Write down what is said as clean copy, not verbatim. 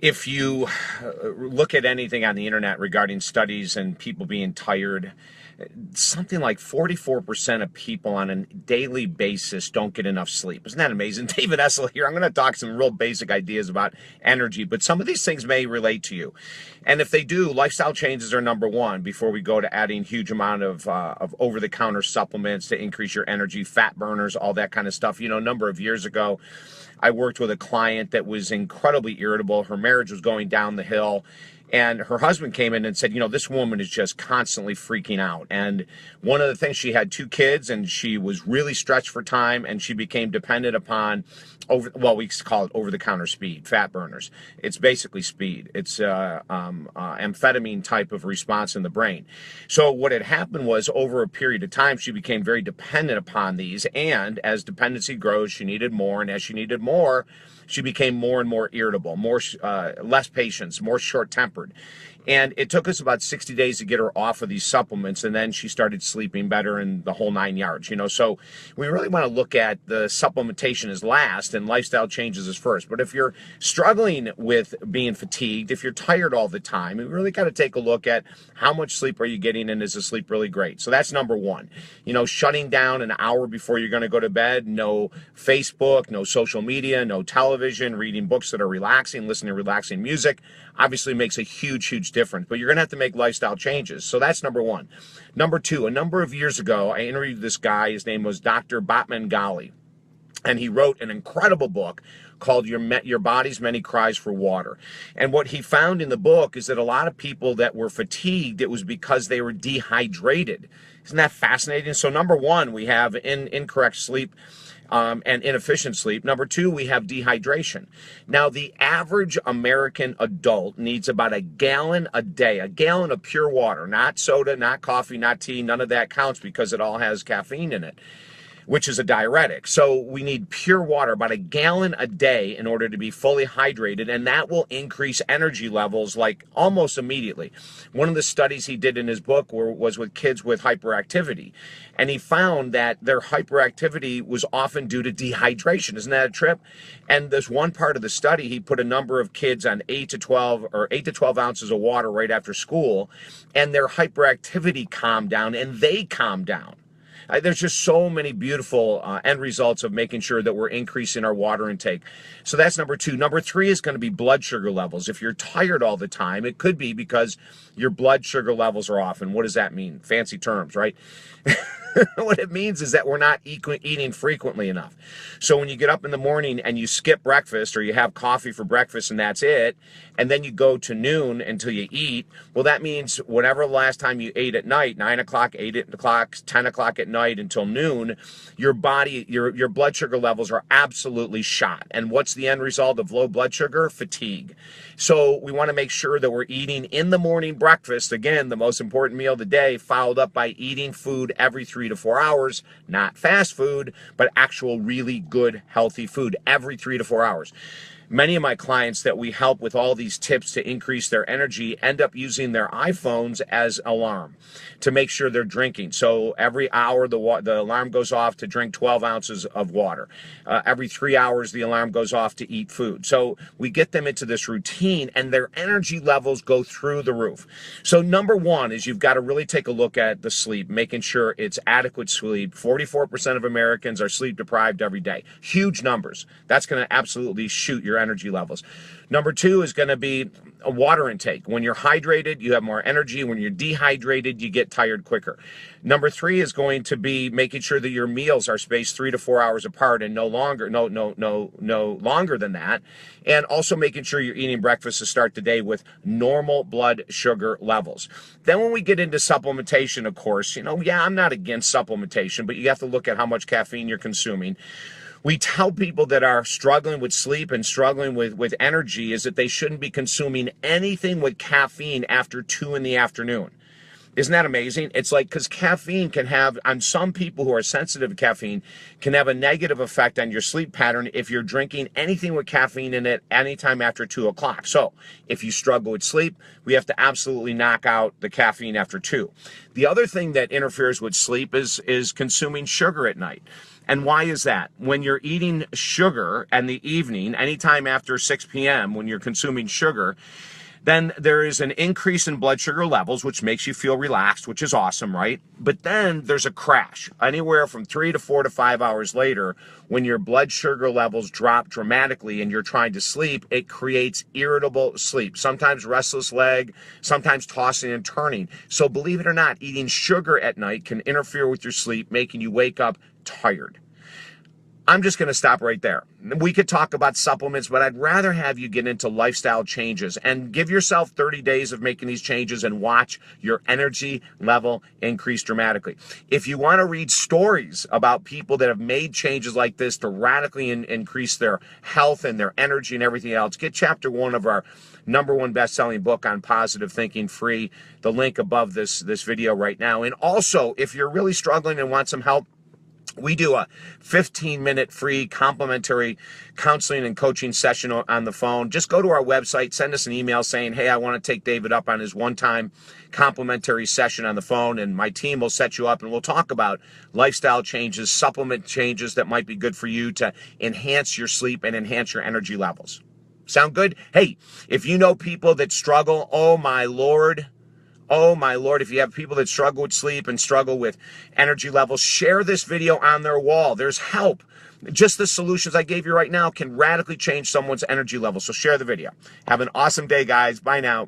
If you look at anything on the internet regarding studies and people being tired, something like 44% of people on a daily basis don't get enough sleep. Isn't that amazing? David Essel here. I'm going to talk some real basic ideas about energy, but some of these things may relate to you. And if they do, lifestyle changes are number one before we go to adding huge amount of over-the-counter supplements to increase your energy, fat burners, all that kind of stuff. You know, a number of years ago, I worked with a client that was incredibly irritable. Her marriage was going down the hill. And her husband came in and said, you know, this woman is just constantly freaking out. And one of the things, she had two kids and she was really stretched for time, and she became dependent upon we call it over-the-counter speed, fat burners. It's basically speed. It's amphetamine type of response in the brain. So what had happened was, over a period of time, she became very dependent upon these. And as dependency grows, she needed more. And as she needed more, she became more and more irritable, less patience, more short-tempered. And it took us about 60 days to get her off of these supplements, and then she started sleeping better and the whole 9 yards, you know. So we really want to look at the supplementation as last and lifestyle changes as first. But if you're struggling with being fatigued, if you're tired all the time, we really got to take a look at how much sleep are you getting, and is the sleep really great? So that's number one. You know, shutting down an hour before you're going to go to bed, no Facebook, no social media, no television, reading books that are relaxing, listening to relaxing music, obviously makes a huge difference. But you're going to have to make lifestyle changes. So that's number one. Number two, a number of years ago, I interviewed this guy. His name was Dr. Batman Ghali. And he wrote an incredible book called Your Body's Many Cries for Water. And what he found in the book is that a lot of people that were fatigued, it was because they were dehydrated. Isn't that fascinating? So number one, we have incorrect sleep and inefficient sleep. Number two, we have dehydration. Now, the average American adult needs about a gallon a day, a gallon of pure water, not soda, not coffee, not tea. None of that counts because it all has caffeine in it, which is a diuretic. So we need pure water, about a gallon a day, in order to be fully hydrated, and that will increase energy levels like almost immediately. One of the studies he did in his book was with kids with hyperactivity, and he found that their hyperactivity was often due to dehydration. Isn't that a trip? And this one part of the study, he put a number of kids on 8 to 12 ounces of water right after school, and their hyperactivity calmed down, and they calmed down. There's just so many beautiful end results of making sure that we're increasing our water intake. So that's number two. Number three is going to be blood sugar levels. If you're tired all the time, it could be because your blood sugar levels are off. And what does that mean? Fancy terms, right? What it means is that we're not eating frequently enough. So when you get up in the morning and you skip breakfast, or you have coffee for breakfast and that's it, and then you go to noon until you eat, well, that means whatever the last time you ate at night, 9 o'clock, 8 o'clock, 10 o'clock at night until noon, your body, your blood sugar levels are absolutely shot. And what's the end result of low blood sugar? Fatigue. So we want to make sure that we're eating in the morning breakfast, again, the most important meal of the day, followed up by eating food every 3 to 4 hours, not fast food, but actual really good, healthy food every 3 to 4 hours. Many of my clients that we help with all these tips to increase their energy end up using their iPhones as alarm to make sure they're drinking. So every hour the alarm goes off to drink 12 ounces of water. Every 3 hours the alarm goes off to eat food. So we get them into this routine and their energy levels go through the roof. So number one is you've got to really take a look at the sleep, making sure it's adequate sleep. 44% of Americans are sleep deprived every day. Huge numbers. That's going to absolutely shoot your energy levels. Number two is going to be a water intake. When you're hydrated, you have more energy. When you're dehydrated, you get tired quicker. Number three is going to be making sure that your meals are spaced 3 to 4 hours apart and no longer than that. And also making sure you're eating breakfast to start the day with normal blood sugar levels. Then when we get into supplementation, of course, I'm not against supplementation, but you have to look at how much caffeine you're consuming. We tell people that are struggling with sleep and struggling with energy is that they shouldn't be consuming anything with caffeine after 2 in the afternoon. Isn't that amazing? It's like, because caffeine can have, on some people who are sensitive to caffeine, can have a negative effect on your sleep pattern if you're drinking anything with caffeine in it anytime after 2 o'clock. So if you struggle with sleep, we have to absolutely knock out the caffeine after 2. The other thing that interferes with sleep is consuming sugar at night. And why is that? When you're eating sugar in the evening, anytime after 6 p.m., when you're consuming sugar, then there is an increase in blood sugar levels, which makes you feel relaxed, which is awesome, right? But then there's a crash. Anywhere from 3 to 4 to 5 hours later, when your blood sugar levels drop dramatically and you're trying to sleep, it creates irritable sleep, sometimes restless leg, sometimes tossing and turning. So believe it or not, eating sugar at night can interfere with your sleep, making you wake up tired. I'm just going to stop right there. We could talk about supplements, but I'd rather have you get into lifestyle changes and give yourself 30 days of making these changes and watch your energy level increase dramatically. If you want to read stories about people that have made changes like this to radically increase their health and their energy and everything else, get chapter 1 of our #1 best-selling book on positive thinking free. The link above this video right now. And also, if you're really struggling and want some help, we do a 15-minute free complimentary counseling and coaching session on the phone. Just go to our website, send us an email saying, hey, I want to take David up on his one-time complimentary session on the phone, and my team will set you up and we'll talk about lifestyle changes, supplement changes that might be good for you to enhance your sleep and enhance your energy levels. Sound good? Hey, if you know people that struggle, oh my Lord, if you have people that struggle with sleep and struggle with energy levels, share this video on their wall. There's help. Just the solutions I gave you right now can radically change someone's energy level. So share the video. Have an awesome day, guys. Bye now.